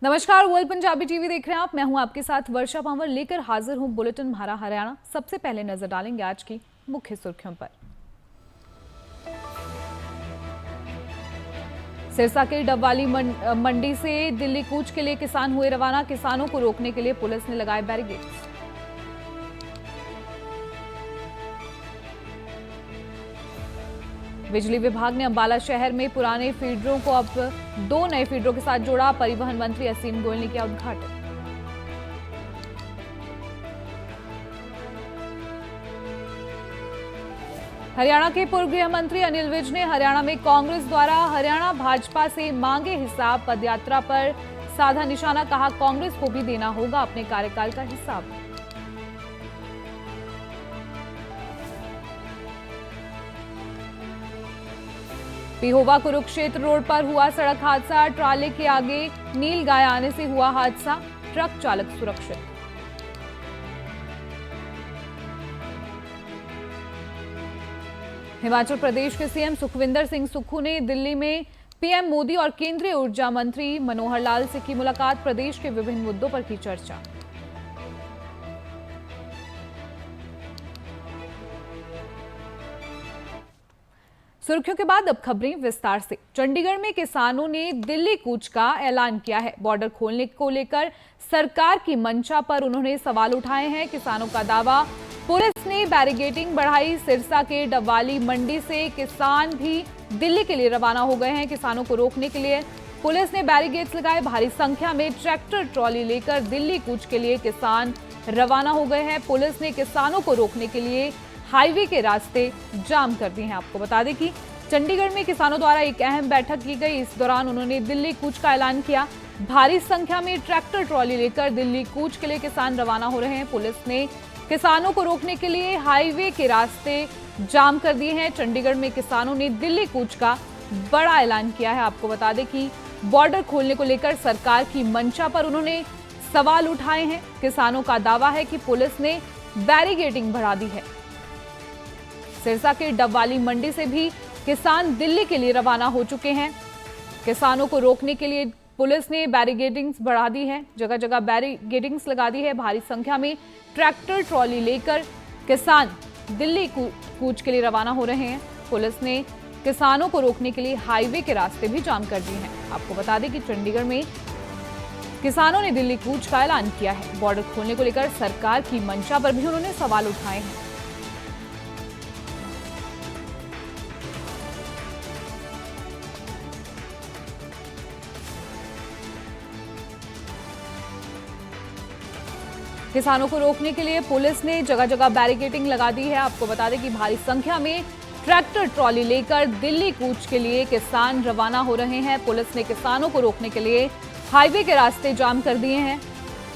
नमस्कार, world Punjabi TV देख रहे हैं आप। मैं हूं आपके साथ वर्षा पंवर, लेकर हाजिर हूं बुलेटिन म्हारा हरियाणा। सबसे पहले नजर डालेंगे आज की मुख्य सुर्खियों पर। सिरसा के डबवाली मंडी से दिल्ली कूच के लिए किसान हुए रवाना। किसानों को रोकने के लिए पुलिस ने लगाए बैरिकेड्स। बिजली विभाग ने अंबाला शहर में पुराने फीडरों को अब 2 नए फीडरों के साथ जोड़ा। परिवहन मंत्री असीम गोयल ने किया उद्घाटन। हरियाणा के पूर्व गृह मंत्री अनिल विज ने हरियाणा में कांग्रेस द्वारा हरियाणा भाजपा से मांगे हिसाब पदयात्रा पर साधा निशाना। कहा, कांग्रेस को भी देना होगा अपने कार्यकाल का हिसाब। पिहोवा कुरुक्षेत्र रोड पर हुआ सड़क हादसा। ट्राले के आगे नील गाय आने से हुआ हादसा। ट्रक चालक सुरक्षित। हिमाचल प्रदेश के सीएम सुखविंदर सिंह सुक्खू ने दिल्ली में पीएम मोदी और केंद्रीय ऊर्जा मंत्री मनोहर लाल से की मुलाकात। प्रदेश के विभिन्न मुद्दों पर की चर्चा। सुर्खियों के बाद अब खबरें विस्तार से। चंडीगढ़ में किसानों ने दिल्ली कूच का ऐलान किया है। बॉर्डर खोलने को लेकर सरकार की मंशा पर उन्होंने सवाल उठाए हैं। किसानों का दावा, पुलिस ने बैरिकेडिंग बढ़ाई। सिरसा के डबवाली मंडी से किसान भी दिल्ली के लिए रवाना हो गए हैं। किसानों को रोकने के लिए पुलिस ने बैरिकेड्स लगाए। भारी संख्या में ट्रैक्टर ट्रॉली लेकर दिल्ली कूच के लिए किसान रवाना हो गए हैं। पुलिस ने किसानों को रोकने के लिए हाईवे के रास्ते जाम कर दिए हैं। आपको बता दें कि चंडीगढ़ में किसानों द्वारा एक अहम बैठक की गई। इस दौरान उन्होंने दिल्ली कूच का ऐलान किया। भारी संख्या में ट्रैक्टर ट्रॉली लेकर दिल्ली कूच के लिए किसान रवाना हो रहे हैं। पुलिस ने किसानों को रोकने के लिए हाईवे के रास्ते जाम कर दिए हैं। चंडीगढ़ में किसानों ने दिल्ली कूच का बड़ा ऐलान किया है। आपको बता दें कि बॉर्डर खोलने को लेकर सरकार की मंशा पर उन्होंने सवाल उठाए हैं। किसानों का दावा है कि पुलिस ने बैरिकेडिंग बढ़ा दी है। सिरसा के डबवाली मंडी से भी किसान दिल्ली के लिए रवाना हो चुके हैं। किसानों को रोकने के लिए पुलिस ने बैरिकेडिंग्स बढ़ा दी है। जगह जगह बैरिकेडिंग्स लगा दी है। भारी संख्या में ट्रैक्टर ट्रॉली लेकर किसान दिल्ली कूच के लिए रवाना हो रहे हैं। पुलिस ने किसानों को रोकने के लिए हाईवे के रास्ते भी जाम कर दिए हैं। आपको बता दें कि चंडीगढ़ में किसानों ने दिल्ली कूच का ऐलान किया है। बॉर्डर खोलने को लेकर सरकार की मंशा पर भी उन्होंने सवाल उठाए हैं। किसानों को रोकने के लिए पुलिस ने जगह जगह बैरिकेडिंग लगा दी है। आपको बता दें कि भारी संख्या में ट्रैक्टर ट्रॉली लेकर दिल्ली कूच के लिए किसान रवाना हो रहे हैं। पुलिस ने किसानों को रोकने के लिए हाईवे के रास्ते जाम कर दिए हैं।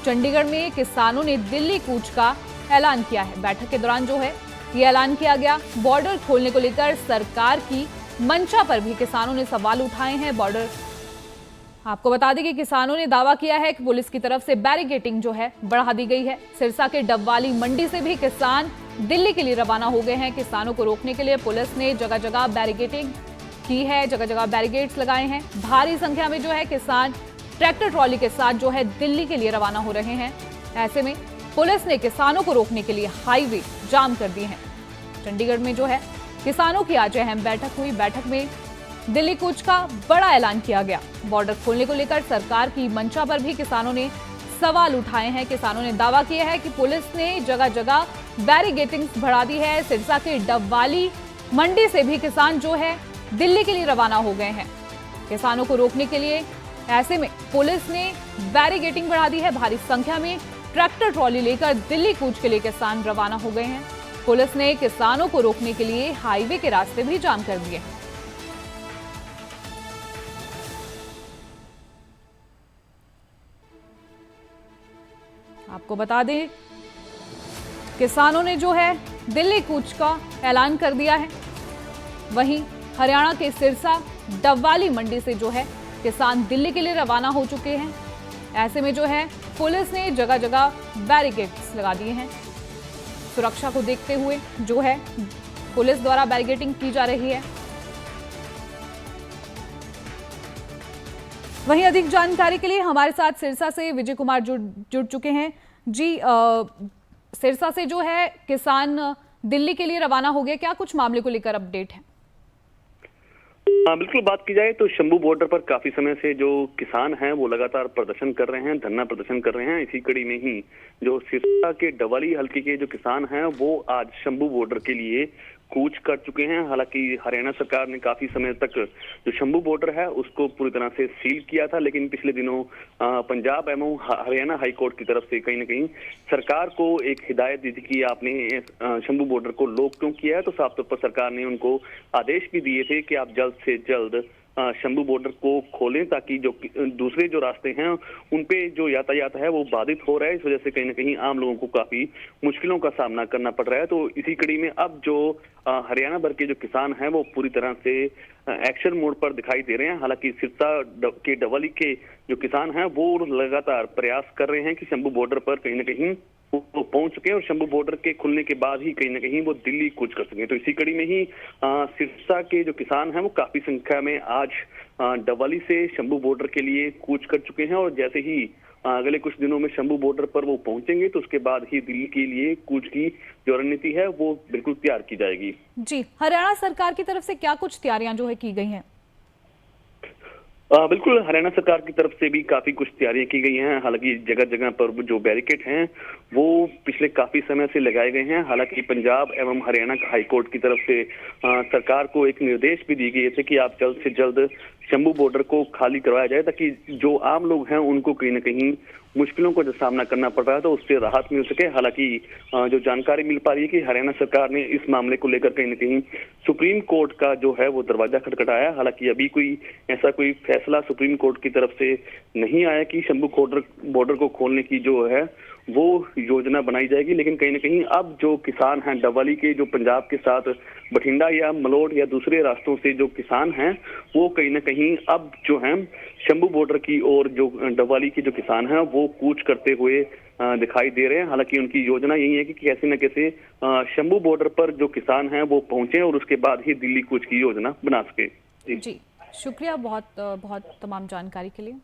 चंडीगढ़ में किसानों ने दिल्ली कूच का ऐलान किया है। बैठक के दौरान जो है ये ऐलान किया गया। बॉर्डर खोलने को लेकर सरकार की मंशा पर भी किसानों ने सवाल उठाए हैं। बॉर्डर आपको बता दें कि किसानों ने दावा किया है कि पुलिस की तरफ से बैरिकेडिंग जो है बढ़ा दी गई है। सिरसा के डबवाली मंडी से भी किसान दिल्ली के लिए रवाना हो गए हैं। किसानों को रोकने के लिए पुलिस ने जगह जगह बैरिकेडिंग की है। जगह जगह बैरिकेड्स लगाए हैं। भारी संख्या में जो है किसान ट्रैक्टर ट्रॉली के साथ जो है दिल्ली के लिए रवाना हो रहे हैं। ऐसे में पुलिस ने किसानों को रोकने के लिए हाईवे जाम कर दिए हैं। चंडीगढ़ में जो है किसानों की आज अहम बैठक हुई। बैठक में दिल्ली कूच का बड़ा ऐलान किया गया। बॉर्डर खोलने को लेकर सरकार की मंशा पर भी किसानों ने सवाल उठाए हैं। किसानों ने दावा किया है कि पुलिस ने जगह जगह बैरिकेडिंग्स बढ़ा दी है। सिरसा के डबवाली मंडी से भी किसान जो है दिल्ली के लिए रवाना हो गए हैं। किसानों को रोकने के लिए ऐसे में पुलिस ने बैरिकेडिंग बढ़ा दी है। भारी संख्या में ट्रैक्टर ट्रॉली लेकर दिल्ली कूच के लिए किसान रवाना हो गए हैं। पुलिस ने किसानों को रोकने के लिए हाईवे के रास्ते भी जाम कर दिए। आपको बता दें किसानों ने जो है दिल्ली कूच का ऐलान कर दिया है। वहीं हरियाणा के सिरसा डबवाली मंडी से जो है किसान दिल्ली के लिए रवाना हो चुके हैं। ऐसे में जो है पुलिस ने जगह जगह बैरिकेड्स लगा दिए हैं। सुरक्षा को देखते हुए जो है पुलिस द्वारा बैरिकेडिंग की जा रही है। वहीं अधिक जानकारी के लिए हमारे साथ सिरसा से विजय कुमार जुड़ चुके हैं। जी, सिरसा से जो है किसान दिल्ली के लिए रवाना हो गए, क्या कुछ मामले को लेकर अपडेट है? बिल्कुल, बात की जाए तो शंभू बॉर्डर पर काफी समय से जो किसान हैं वो लगातार प्रदर्शन कर रहे हैं, धरना प्रदर्शन कर रहे हैं। इसी कड़ी में ही जो सिरसा के डवाली हल्के के जो किसान हैं वो आज शंभू बॉर्डर के लिए कूच कर चुके हैं। हालांकि हरियाणा सरकार ने काफी समय तक जो शंभू बॉर्डर है उसको पूरी तरह से सील किया था, लेकिन पिछले दिनों पंजाब एवं हरियाणा हाई कोर्ट की तरफ से कहीं ना कहीं सरकार को एक हिदायत दी थी कि आपने शंभू बॉर्डर को लॉक क्यों किया है। तो साफ तौर पर सरकार ने उनको आदेश भी दिए थे कि आप जल्द से जल्द शंभू बॉर्डर को खोलें, ताकि जो दूसरे जो रास्ते हैं उनपे जो यातायात है वो बाधित हो रहा है। इस वजह से कहीं ना कहीं आम लोगों को काफी मुश्किलों का सामना करना पड़ रहा है। तो इसी कड़ी में अब जो हरियाणा भर के जो किसान हैं वो पूरी तरह से एक्शन मोड पर दिखाई दे रहे हैं। हालांकि सिरसा के डवाली के जो किसान हैं वो लगातार प्रयास कर रहे हैं कि शंभू बॉर्डर पर कहीं ना कहीं वो पहुंच चुके हैं और शंभू बॉर्डर के खुलने के बाद ही कहीं ना कहीं वो दिल्ली कूच कर सके। तो इसी कड़ी में ही सिरसा के जो किसान हैं वो काफी संख्या में आज डवाली से शंभू बॉर्डर के लिए कूच कर चुके हैं और जैसे ही अगले कुछ दिनों में शंभू बॉर्डर पर वो पहुंचेंगे तो उसके बाद ही दिल्ली के लिए कूच की जो रणनीति है वो बिल्कुल तैयार की जाएगी। जी, हरियाणा सरकार की तरफ से क्या कुछ तैयारियां जो है की गई हैं? बिल्कुल, हरियाणा सरकार की तरफ से भी काफी कुछ तैयारियां की गई हैं। हालांकि जगह जगह पर जो बैरिकेड हैं वो पिछले काफी समय से लगाए गए हैं। हालांकि पंजाब एवं हरियाणा हाई कोर्ट की तरफ से सरकार को एक निर्देश भी दिए गए थे कि आप जल्द से जल्द शंभू बॉर्डर को खाली करवाया जाए, ताकि जो आम लोग हैं उनको कहीं ना कहीं मुश्किलों का जो सामना करना पड़ रहा है तो उससे राहत मिल सके। हालांकि जो जानकारी मिल पा रही है कि हरियाणा सरकार ने इस मामले को लेकर कहीं ना कहीं सुप्रीम कोर्ट का जो है वो दरवाजा खटखटाया। हालांकि अभी ऐसा कोई फैसला सुप्रीम कोर्ट की तरफ से नहीं आया कि शंभू बॉर्डर को खोलने की जो है वो योजना बनाई जाएगी, लेकिन कहीं ना कहीं अब जो किसान हैं डवाली के, जो पंजाब के साथ बठिंडा या मलोट या दूसरे रास्तों से जो किसान हैं वो कहीं ना कहीं अब जो है शंभू बॉर्डर की और जो डवाली के जो किसान हैं वो कूच करते हुए दिखाई दे रहे हैं। हालांकि उनकी योजना यही है कि कैसे न कैसे शंभू बॉर्डर पर जो किसान हैं वो पहुंचे और उसके बाद ही दिल्ली कूच की योजना बना सके। जी, शुक्रिया बहुत बहुत तमाम जानकारी के लिए।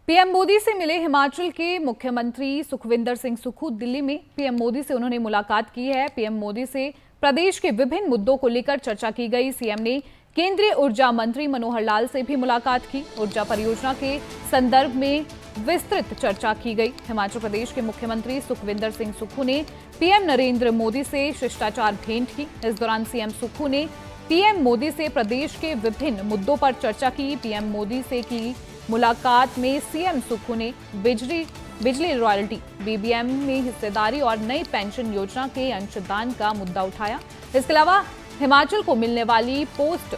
पीएम मोदी से मिले हिमाचल के मुख्यमंत्री सुखविंदर सिंह सुक्खू। दिल्ली में पीएम मोदी से उन्होंने मुलाकात की है। पीएम मोदी से प्रदेश के विभिन्न मुद्दों को लेकर चर्चा की गई। सीएम ने केंद्रीय ऊर्जा मंत्री मनोहर लाल से भी मुलाकात की। ऊर्जा परियोजना के संदर्भ में विस्तृत चर्चा की गई। हिमाचल प्रदेश के मुख्यमंत्री सुखविंदर सिंह सुक्खू ने पीएम नरेंद्र मोदी से शिष्टाचार भेंट की। इस दौरान सीएम सुक्खू ने पीएम मोदी से प्रदेश के विभिन्न मुद्दों पर चर्चा की। पीएम मोदी से की मुलाकात में सीएम सुक्खू ने बिजली रॉयल्टी, बीबीएम में हिस्सेदारी और नई पेंशन योजना के अंशदान का मुद्दा उठाया। इसके अलावा हिमाचल को मिलने वाली पोस्ट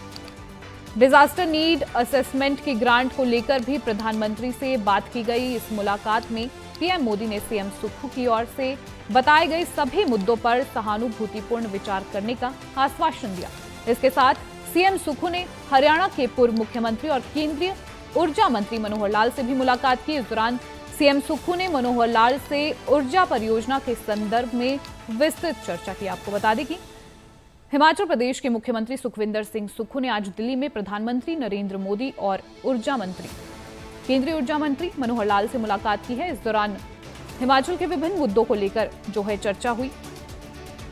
डिजास्टर नीड असेसमेंट की ग्रांट को लेकर भी प्रधानमंत्री से बात की गई। इस मुलाकात में पीएम मोदी ने सीएम सुक्खू की ओर से बताए गए सभी मुद्दों पर सहानुभूतिपूर्ण विचार करने का आश्वासन दिया। इसके साथ सीएम सुक्खू ने हरियाणा के पूर्व मुख्यमंत्री और केंद्रीय ऊर्जा मंत्री मनोहर लाल से भी मुलाकात की। इस दौरान सीएम सुक्खू ने मनोहर लाल से ऊर्जा परियोजना के संदर्भ में विस्तृत चर्चा की। आपको बता दें कि हिमाचल प्रदेश के मुख्यमंत्री सुखविंदर सिंह सुक्खू ने आज दिल्ली में प्रधानमंत्री नरेंद्र मोदी और ऊर्जा मंत्री, केंद्रीय ऊर्जा मंत्री मनोहर लाल से मुलाकात की है। इस दौरान हिमाचल के विभिन्न मुद्दों को लेकर जो है चर्चा हुई।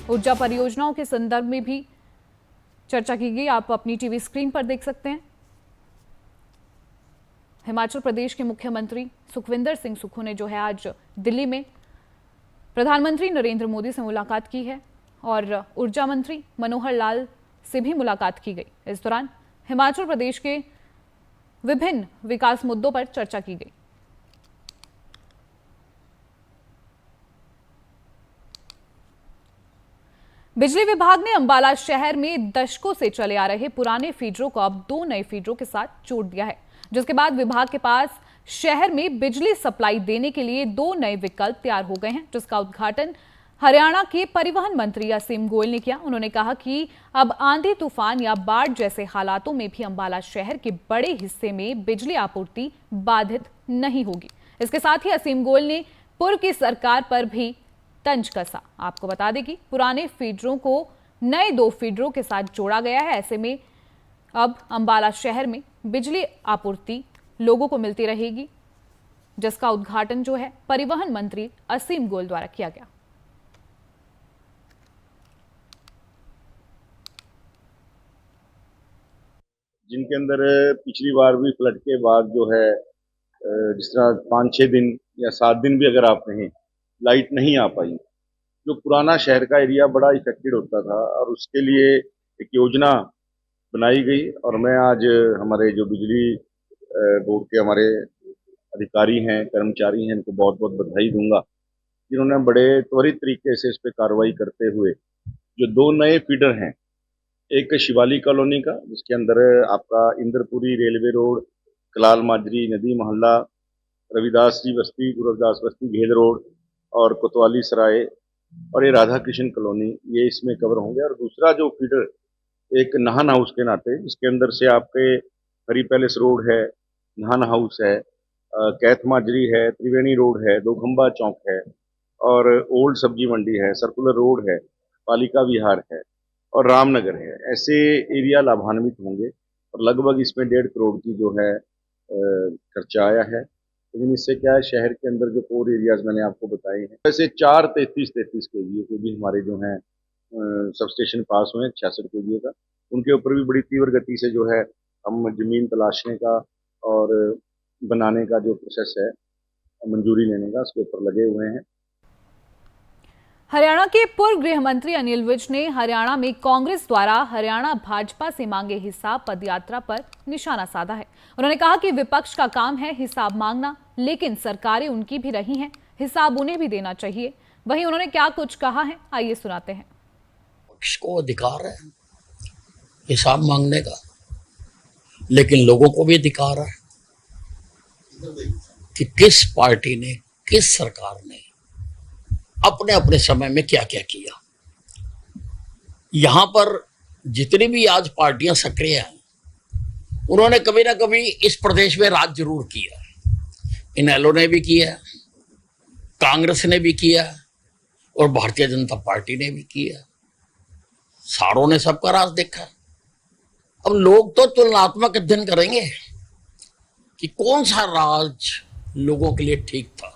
ऊर्जा परियोजनाओं के संदर्भ में भी चर्चा की गई। आप अपनी टीवी स्क्रीन पर देख सकते हैं। हिमाचल प्रदेश के मुख्यमंत्री सुखविंदर सिंह सुक्खू ने जो है आज दिल्ली में प्रधानमंत्री नरेंद्र मोदी से मुलाकात की है और ऊर्जा मंत्री मनोहर लाल से भी मुलाकात की गई। इस दौरान हिमाचल प्रदेश के विभिन्न विकास मुद्दों पर चर्चा की गई। बिजली विभाग ने अंबाला शहर में दशकों से चले आ रहे पुराने फीडरों को अब 2 नए फीडरों के साथ जोड़ दिया है, जिसके बाद विभाग के पास शहर में बिजली सप्लाई देने के लिए 2 नए विकल्प तैयार हो गए हैं, जिसका उद्घाटन हरियाणा के परिवहन मंत्री असीम गोयल ने किया। उन्होंने कहा कि अब आंधी तूफान या बाढ़ जैसे हालातों में भी अंबाला शहर के बड़े हिस्से में बिजली आपूर्ति बाधित नहीं होगी। इसके साथ ही असीम गोयल ने पूर्व की सरकार पर भी तंज कसा। आपको बता दें कि पुराने फीडरों को नए 2 फीडरों के साथ जोड़ा गया है। ऐसे में अब अंबाला शहर में बिजली आपूर्ति लोगों को मिलती रहेगी, जिसका उद्घाटन जो है परिवहन मंत्री असीम गोयल द्वारा किया गया। जिनके अंदर पिछली बार भी फ्लड के बाद जो है जिस तरह 5-6 दिन या 7 दिन भी अगर आप कहें लाइट नहीं आ पाई, जो पुराना शहर का एरिया बड़ा इफेक्टेड होता था और उसके लिए एक योजना बनाई गई। और मैं आज हमारे जो बिजली बोर्ड के हमारे अधिकारी हैं, कर्मचारी हैं, इनको बहुत बहुत बधाई दूंगा, जिन्होंने बड़े त्वरित तरीके से इस पर कार्रवाई करते हुए जो 2 नए फीडर हैं, एक शिवाली कॉलोनी का जिसके अंदर आपका इंद्रपुरी रेलवे रोड, कलाल माजरी नदी मोहल्ला, रविदास जी बस्ती, गुरुदास बस्ती, घेल रोड और कोतवाली सराय और ये राधा कृष्ण कॉलोनी, ये इसमें कवर होंगे। और दूसरा जो फीडर एक नाहन हाउस के नाते, जिसके अंदर से आपके हरी पैलेस रोड है, नाहन हाउस है, कैथ माजरी है, त्रिवेणी रोड है, दो खंबा चौक है और ओल्ड सब्जी मंडी है, सर्कुलर रोड है, पालिका विहार है और रामनगर है। ऐसे एरिया लाभान्वित होंगे और लगभग इसमें 1.5 करोड़ की जो है खर्चा आया है। लेकिन इससे क्या है, शहर के अंदर जो कोर एरियाज मैंने आपको बताए हैं, वैसे 4-33-33 केवीए के भी हमारे जो हैं सब स्टेशन पास हुए हैं 66 केवीए का। उनके ऊपर भी बड़ी तीव्र गति से जो है हम जमीन तलाशने का और बनाने का जो प्रोसेस है, मंजूरी लेने का, उसके ऊपर लगे हुए हैं। हरियाणा के पूर्व गृह मंत्री अनिल विज ने हरियाणा में कांग्रेस द्वारा हरियाणा भाजपा से मांगे हिसाब पदयात्रा पर निशाना साधा है। उन्होंने कहा कि विपक्ष का काम है हिसाब मांगना, लेकिन सरकारें उनकी भी रही हैं, हिसाब उन्हें भी देना चाहिए। वहीं उन्होंने क्या कुछ कहा है, आइए सुनाते हैं। पक्ष को अधिकार है हिसाब मांगने का, लेकिन लोगों को भी अधिकार है कि किस पार्टी ने, किस सरकार ने अपने अपने समय में क्या क्या किया। यहां पर जितनी भी आज पार्टियां सक्रिय हैं, उन्होंने कभी ना कभी इस प्रदेश में राज जरूर किया। इनेलो ने भी किया, कांग्रेस ने भी किया और भारतीय जनता पार्टी ने भी किया। सारों ने सबका राज देखा। अब लोग तो तुलनात्मक अध्ययन करेंगे कि कौन सा राज लोगों के लिए ठीक था।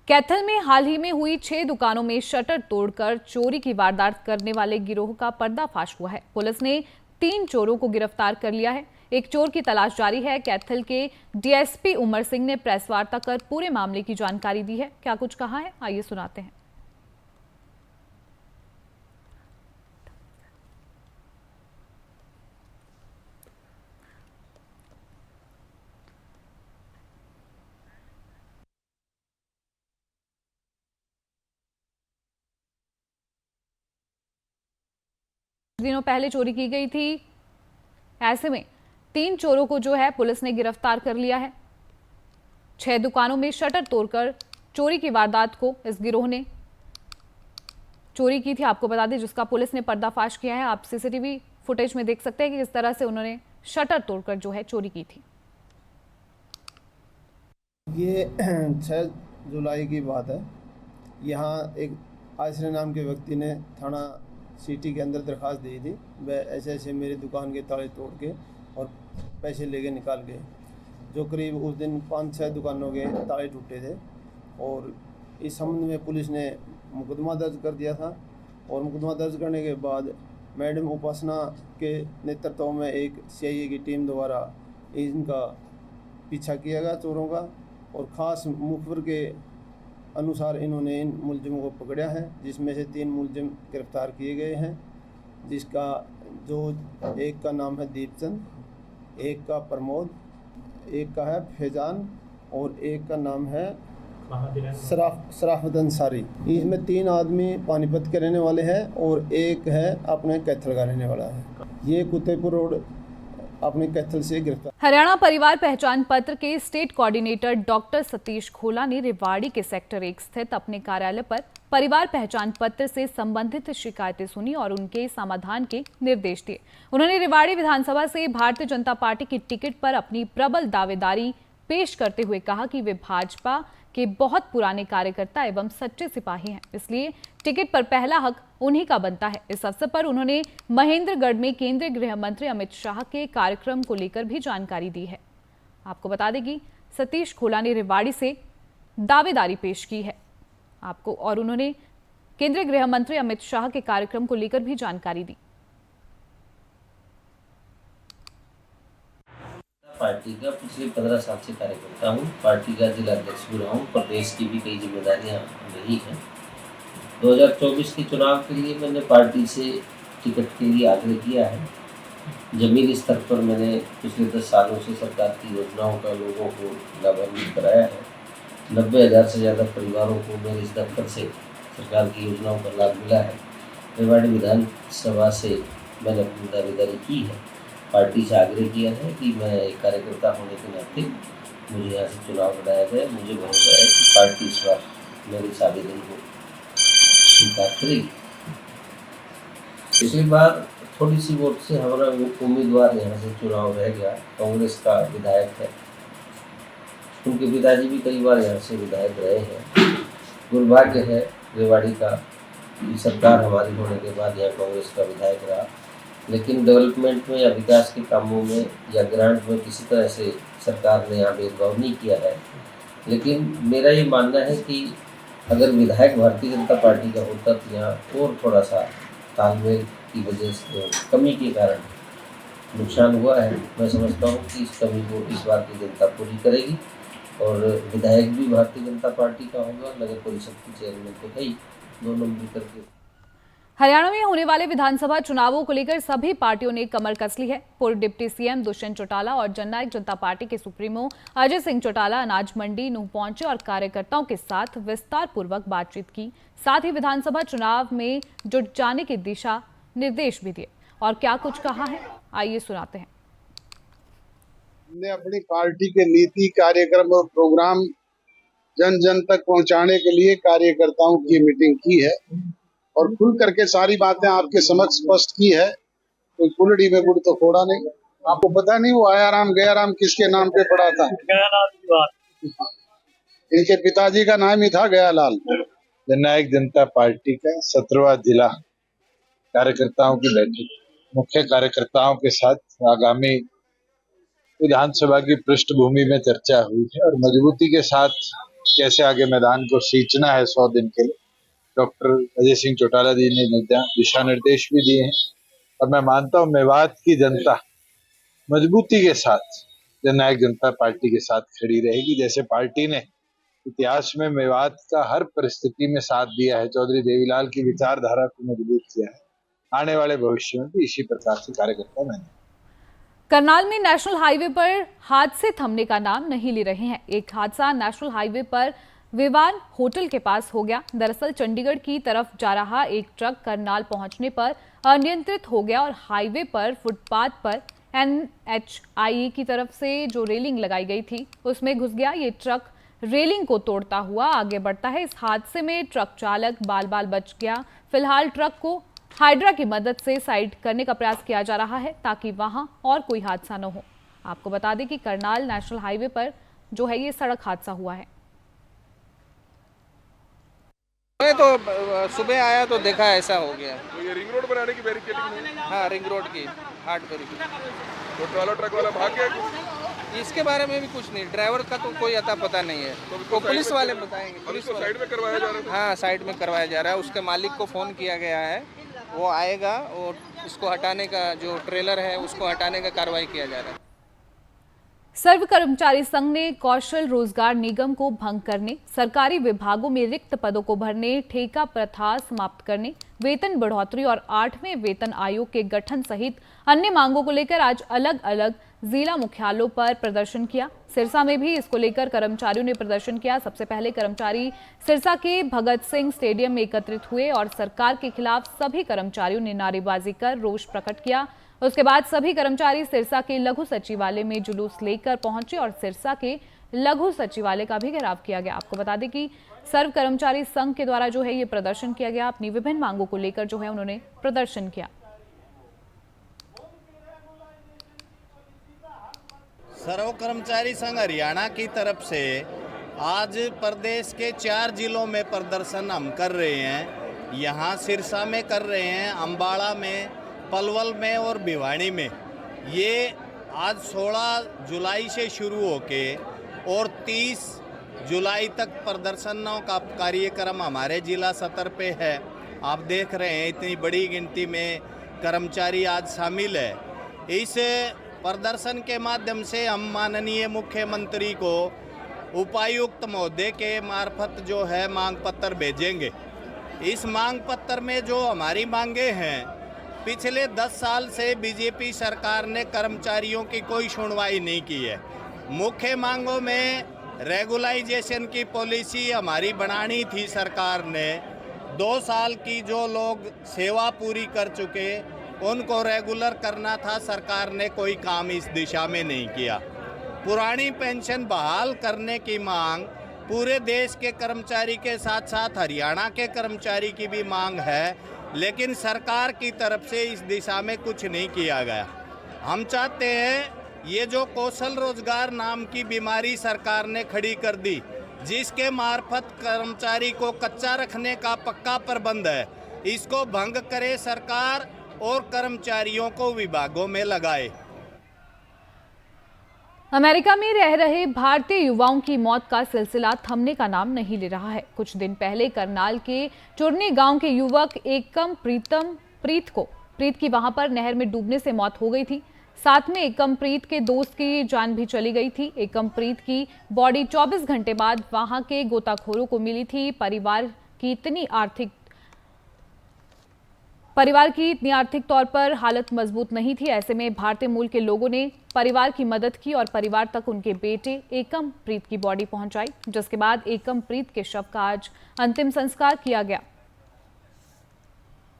कैथल में हाल ही में हुई 6 दुकानों में शटर तोड़कर चोरी की वारदात करने वाले गिरोह का पर्दाफाश हुआ है। पुलिस ने 3 चोरों को गिरफ्तार कर लिया है। एक चोर की तलाश जारी है। कैथल के डीएसपी उमर सिंह ने प्रेस वार्ता कर पूरे मामले की जानकारी दी है। क्या कुछ कहा है, आइए सुनाते हैं। दिनों पहले चोरी की गई थी। ऐसे में 3 चोरों को जो है पुलिस ने गिरफ्तार कर लिया है। 6 दुकानों में शटर तोड़कर चोरी की वारदात को इस गिरोह ने चोरी की थी, आपको बता दें, जिसका पुलिस ने पर्दाफाश किया है। आप सीसीटीवी फुटेज में देख सकते हैं कि किस तरह से उन्होंने शटर तोड़कर जो है चोरी की थी। ये 6 जुलाई की बात है। यहाँ एक आश्रय नाम के व्यक्ति ने थाना सिटी के अंदर दरख्वास्त दी थी। वह ऐसे ऐसे मेरी दुकान के ताले तोड़ के और पैसे लेके निकाल गए। जो करीब उस दिन 5-6 दुकानों के ताले टूटे थे और इस संबंध में पुलिस ने मुकदमा दर्ज कर दिया था। और मुकदमा दर्ज करने के बाद मैडम उपासना के नेतृत्व में एक सीआईए की टीम द्वारा इनका पीछा किया गया चोरों का और ख़ास मुखबिर के अनुसार इन्होंने इन मुलजिमों को पकड़ा है, जिसमें से 3 मुलजिम गिरफ्तार किए गए हैं। जिसका जो एक का नाम है दीपचंद, एक का प्रमोद, एक का है फैजान और एक का नाम है सराफत अंसारी। इसमें 3 आदमी पानीपत के रहने वाले हैं और एक है अपने कैथल का रहने वाला है। ये कुत्तेपुर रोड अपने कैथल से गिरफ्तार। हरियाणा परिवार पहचान पत्र के स्टेट कोऑर्डिनेटर डॉक्टर सतीश खोला ने रेवाड़ी के सेक्टर 1 स्थित अपने कार्यालय पर परिवार पहचान पत्र से संबंधित शिकायतें सुनी और उनके समाधान के निर्देश दिए। उन्होंने रेवाड़ी विधानसभा से भारतीय जनता पार्टी की टिकट पर अपनी प्रबल दावेदारी पेश करते हुए कहा कि वे भाजपा के बहुत पुराने कार्यकर्ता एवं सच्चे सिपाही हैं, इसलिए टिकट पर पहला हक उन्हीं का बनता है। इस अवसर पर उन्होंने महेंद्रगढ़ में केंद्रीय गृह मंत्री अमित शाह के कार्यक्रम को लेकर भी जानकारी दी है। आपको बता दें कि सतीश खोला ने रेवाड़ी से दावेदारी पेश की है आपको, और उन्होंने केंद्रीय गृह मंत्री अमित शाह के कार्यक्रम को लेकर भी जानकारी दी। पार्टी का पिछले 15 साल से कार्यकर्ता हूँ। पार्टी का जिला अध्यक्ष भी रहा हूँ। प्रदेश की भी कई जिम्मेदारियाँ रही हैं। 2024 के चुनाव के लिए मैंने पार्टी से टिकट के लिए आग्रह किया है। जमीनी स्तर पर मैंने पिछले 10 सालों से सरकार की योजनाओं का लोगों को लाभान्वित कराया है। 90,000 से ज़्यादा परिवारों को मेरे इस दफ्तर से सरकार की योजनाओं का लाभ मिला है। रेवाड़ी विधानसभा से मैंने अपनी दावेदारी की है। पार्टी से आग्रह किया है कि मैं एक कार्यकर्ता होने के नाते मुझे यहाँ से चुनाव लड़ाया जाए। मुझे भरोसा है कि पार्टी इस बार मेरे इस आवेदन को स्वीकार करेगी। पिछली बार थोड़ी सी वोट से हमारा उम्मीदवार यहाँ से चुनाव रह गया, कांग्रेस का विधायक है। उनके पिताजी भी कई बार यहाँ से विधायक रहे हैं। दुर्भाग्य है रेवाड़ी का, सरकार हमारी होने के बाद यहाँ कांग्रेस का विधायक रहा, लेकिन डेवलपमेंट में या विकास के कामों में या ग्रांट में किसी तरह से सरकार ने यहाँ भेदभाव नहीं किया है। लेकिन मेरा ये मानना है कि अगर विधायक भारतीय जनता पार्टी का होता तो यहाँ और थोड़ा सा तालमेल की वजह से कमी के कारण नुकसान हुआ है। मैं समझता हूँ कि इस कमी को इस बार की जनता पूरी करेगी और विधायक भी भारतीय जनता पार्टी का होगा। नगर परिषद की चेयरमैन तो है ही, दोनों मिलकर के। हरियाणा में होने वाले विधानसभा चुनावों को लेकर सभी पार्टियों ने कमर कस ली है। पूर्व डिप्टी सीएम दुष्यंत चौटाला और जननायक जनता पार्टी के सुप्रीमो अजय सिंह चौटाला अनाज मंडी नूंह पहुंचे और कार्यकर्ताओं के साथ विस्तार पूर्वक बातचीत की। साथ ही विधानसभा चुनाव में जुट जाने की दिशा निर्देश भी दिए। और क्या कुछ कहा है, आइए सुनाते हैं। हमने अपनी पार्टी के नीति, कार्यक्रम और प्रोग्राम जन जन तक पहुंचाने के लिए कार्यकर्ताओं की मीटिंग की है और खुल करके सारी बातें आपके समक्ष स्पष्ट की है। कोई कुलड़ी में गुड़ तो फोड़ा नहीं। आपको पता नहीं वो आया राम गया राम किसके नाम पे पड़ा था? इनके पिताजी का नाम ही था गयालाल। जननायक जनता पार्टी का 17वां जिला कार्यकर्ताओं की बैठक, मुख्य कार्यकर्ताओं के साथ आगामी विधानसभा की पृष्ठभूमि में चर्चा हुई है और मजबूती के साथ कैसे आगे मैदान को सींचना है 100 दिन के लिए डॉक्टर अजय सिंह चौटाला जी ने दिशा निर्देश भी दिए हैं। और मैं मानता हूं मेवात की जनता मजबूती के साथ जननायक जनता पार्टी के साथ खड़ी रहेगी। जैसे पार्टी ने इतिहास में मेवात का हर परिस्थिति में साथ दिया है, चौधरी देवीलाल की विचारधारा को मजबूत किया है, आने वाले भविष्य में भी इसी प्रकार से कार्यकर्ता बने। करनाल में नेशनल हाईवे पर हादसे थमने का नाम नहीं ले रहे हैं। एक हादसा नेशनल हाईवे पर विवान होटल के पास हो गया। दरअसल चंडीगढ़ की तरफ जा रहा एक ट्रक करनाल पहुंचने पर अनियंत्रित हो गया और हाईवे पर फुटपाथ पर NHIE की तरफ से जो रेलिंग लगाई गई थी उसमें घुस गया। ये ट्रक रेलिंग को तोड़ता हुआ आगे बढ़ता है। इस हादसे में ट्रक चालक बाल बाल बच गया। फिलहाल ट्रक को हाइड्रा की मदद से साइड करने का प्रयास किया जा रहा है ताकि वहां और कोई हादसा न हो। आपको बता दें कि करनाल नेशनल हाईवे पर जो है ये सड़क हादसा हुआ है। मैं तो सुबह आया तो देखा ऐसा हो गया। तो ये रिंग रोड बनाने की बैरिकेडिंग है? हाँ, रिंग रोड की हार्ड बैरिकेडिंग। तो ट्रक वाला भाग गया? इसके बारे में भी कुछ नहीं, ड्राइवर का तो कोई अता पता नहीं है। तो पुलिस वाले बताएंगे। पुलिस को साइड में करवाया जा रहा है? हाँ, साइड में करवाया जा रहा है। उसके मालिक को फ़ोन किया गया है, वो आएगा और इसको हटाने का, जो ट्रेलर है उसको हटाने का कार्रवाई किया जा रहा है। सर्व कर्मचारी संघ ने कौशल रोजगार निगम को भंग करने, सरकारी विभागों में रिक्त पदों को भरने, ठेका प्रथा समाप्त करने, वेतन बढ़ोतरी और 8वें वेतन आयोग के गठन सहित अन्य मांगों को लेकर आज अलग अलग जिला मुख्यालयों पर प्रदर्शन किया। सिरसा में भी इसको लेकर कर्मचारियों ने प्रदर्शन किया। सबसे पहले कर्मचारी सिरसा के भगत सिंह स्टेडियम में एकत्रित हुए और सरकार के खिलाफ सभी कर्मचारियों ने नारेबाजी कर रोष प्रकट किया। उसके बाद सभी कर्मचारी सिरसा के लघु सचिवालय में जुलूस लेकर पहुंचे और सिरसा के लघु सचिवालय का भी घेराव किया गया। आपको बता दें कि सर्व कर्मचारी संघ के द्वारा जो है ये प्रदर्शन किया गया। अपनी विभिन्न मांगों को लेकर जो है उन्होंने प्रदर्शन किया। सर्व कर्मचारी संघ हरियाणा की तरफ से आज प्रदेश के 4 जिलों में प्रदर्शन हम कर रहे हैं। यहाँ सिरसा में कर रहे हैं, अम्बाड़ा में, पलवल में और भिवानी में। ये आज 16 जुलाई से शुरू होके और 30 जुलाई तक प्रदर्शनों का कार्यक्रम हमारे जिला सतर पे है। आप देख रहे हैं इतनी बड़ी गिनती में कर्मचारी आज शामिल है। इस प्रदर्शन के माध्यम से हम माननीय मुख्यमंत्री को उपायुक्त महोदय के मार्फत जो है मांग पत्र भेजेंगे। इस मांग पत्र में जो हमारी मांगे हैं, पिछले 10 साल से बीजेपी सरकार ने कर्मचारियों की कोई सुनवाई नहीं की है। मुख्य मांगों में रेगुलाइजेशन की पॉलिसी हमारी बनानी थी सरकार ने। 2 साल की जो लोग सेवा पूरी कर चुके उनको रेगुलर करना था, सरकार ने कोई काम इस दिशा में नहीं किया। पुरानी पेंशन बहाल करने की मांग पूरे देश के कर्मचारी के साथ साथ हरियाणा के कर्मचारी की भी मांग है, लेकिन सरकार की तरफ से इस दिशा में कुछ नहीं किया गया। हम चाहते हैं ये जो कौशल रोजगार नाम की बीमारी सरकार ने खड़ी कर दी, जिसके मार्फत कर्मचारी को कच्चा रखने का पक्का प्रबंध है, इसको भंग करे सरकार और कर्मचारियों को विभागों में लगाए। अमेरिका में रह रहे भारतीय युवाओं की मौत का सिलसिला थमने का नाम नहीं ले रहा है। कुछ दिन पहले करनाल के चुरनी गांव के युवक एकम प्रीत की वहां पर नहर में डूबने से मौत हो गई थी। साथ में एकम प्रीत के दोस्त की जान भी चली गई थी। एकम प्रीत की बॉडी 24 घंटे बाद वहां के गोताखोरों को मिली थी। परिवार की इतनी आर्थिक तौर पर हालत मजबूत नहीं थी। ऐसे में भारतीय मूल के लोगों ने परिवार की मदद की और परिवार तक उनके बेटे एकम प्रीत की बॉडी पहुंचाई, जिसके बाद एकम प्रीत के शव का आज अंतिम संस्कार किया गया।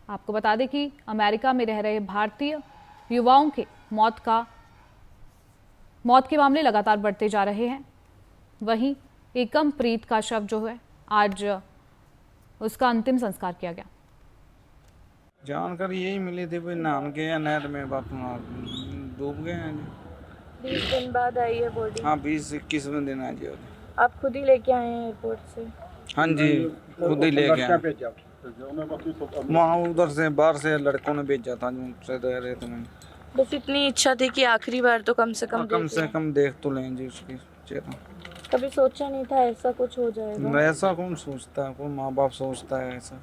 आपको बता दें कि अमेरिका में रह रहे भारतीय युवाओं के मौत के मामले लगातार बढ़ते जा रहे हैं। वहीं एकम प्रीत का शव जो है आज उसका अंतिम संस्कार किया गया। जानकारी यही मिली थी भाई नहान गए नहर में डूब गए हैं। 20 दिन बाद आई है बॉडी। हाँ 20-21वें दिन आई जी। आप खुद ही लेके आए हैं एयरपोर्ट से? हाँ जी खुद ही लेके आए। वहाँ उधर से बाहर से लड़कों ने भेजा था जो रहे थे। मैंने बस इतनी इच्छा थी कि आखिरी बार तो कम से कम देख तो लें जी उसकी चेहरा। कभी सोचा नहीं था ऐसा कुछ हो जाएगा? ऐसा कौन सोचता है, कौन माँ बाप सोचता है ऐसा।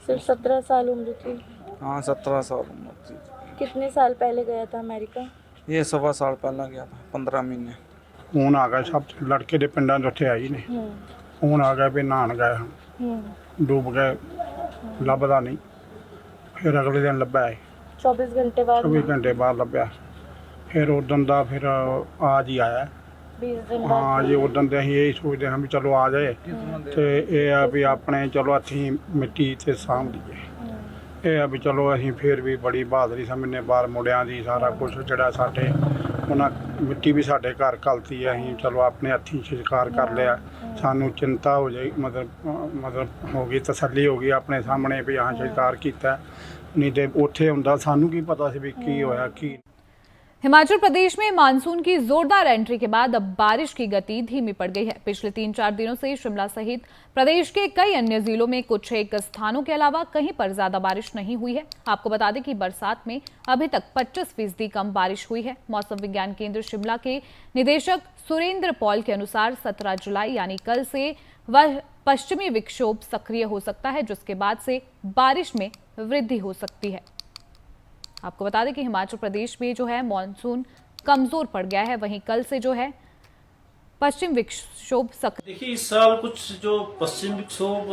सिर्फ 17 साल उम्र थी। हाँ 17 साल उम्र थी। कितने साल पहले गया था अमेरिका? ये 1.25 साल पहले गया था, 15 महीने। फोन आ गया सब लड़के के पिंडा उत्थे आई ने। फोन आ गया भी नहान गए हम, डूब गए, लभदा नहीं। फिर अगले दिन लभा है 24 घंटे बाद लभ्या। फिर उदन का फिर आज ही आया 20 दिन बाद। हाँ जी उदन तो असीं यही सोचते हैं भी चलो आ जाए तो ये भी अपने चलो हथी मिट्टी से साँभ लीए। ये भी चलो असीं फिर भी बड़ी बहादरी समझने बाहर मुंडियां दी सारा कुछ जिहड़ा साडे उन्हां मिट्टी भी साडे घर घलती है, असीं चलो अपने हथी संस्कार कर लिया। सानू चिंता हो जाए मतलब हो गई, तसल्ली हो गई अपने सामने भी हाँ संस्कार किया, नहीं तो उत्थे हुंदा सानू की पता सी भी की होया की। हिमाचल प्रदेश में मानसून की जोरदार एंट्री के बाद अब बारिश की गति धीमी पड़ गई है। पिछले 3-4 दिनों से शिमला सहित प्रदेश के कई अन्य जिलों में कुछ एक स्थानों के अलावा कहीं पर ज्यादा बारिश नहीं हुई है। आपको बता दें कि बरसात में अभी तक 25% कम बारिश हुई है। मौसम विज्ञान केंद्र शिमला के निदेशक सुरेंद्र पॉल के अनुसार 17 जुलाई यानी कल से वह पश्चिमी विक्षोभ सक्रिय हो सकता है, जिसके बाद से बारिश में वृद्धि हो सकती है। आपको बता दें कि हिमाचल प्रदेश में जो है मॉनसून कमजोर पड़ गया है, वहीं कल से जो है पश्चिम विक्षोभ सक्रिय। देखिए इस साल कुछ जो पश्चिम विक्षोभ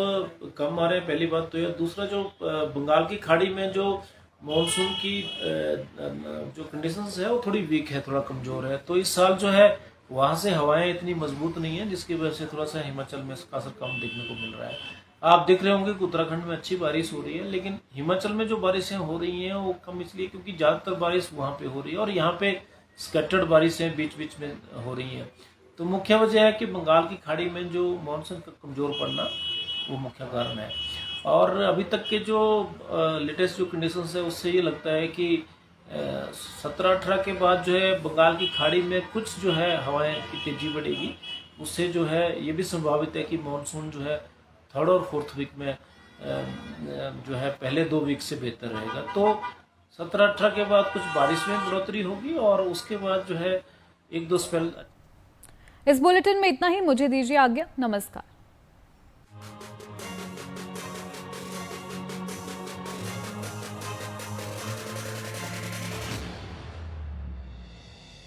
कम आ रहे हैं, पहली बात तो यह। दूसरा जो बंगाल की खाड़ी में जो मॉनसून की जो कंडीशंस है वो थोड़ी वीक है, थोड़ा कमजोर है। तो इस साल जो है वहाँ से हवाएं इतनी मजबूत नहीं है, जिसकी वजह से थोड़ा सा हिमाचल में इसका असर कम देखने को मिल रहा है। आप देख रहे होंगे कि उत्तराखंड में अच्छी बारिश हो रही है, लेकिन हिमाचल में जो बारिशें हो रही हैं वो कम इसलिए क्योंकि ज़्यादातर बारिश वहाँ पे हो रही है और यहाँ पे स्कैटर्ड बारिशें बीच बीच में हो रही हैं। तो मुख्य वजह है कि बंगाल की खाड़ी में जो मानसून का कमज़ोर पड़ना वो मुख्य कारण है। और अभी तक के जो लेटेस्ट जो कंडीशंस है उससे ये लगता है कि 17-18 के बाद जो है बंगाल की खाड़ी में कुछ जो है हवाएं की तेजी बढ़ेगी, उससे जो है ये भी संभावित है कि मानसून जो है 3rd और 4th वीक में जो है पहले 2 वीक से बेहतर रहेगा। तो 17-18 के बाद कुछ बारिश में बढ़ोतरी होगी और उसके बाद जो है 1-2 स्पेल। इस बुलेटिन में इतना ही, मुझे दीजिए आज्ञा, नमस्कार।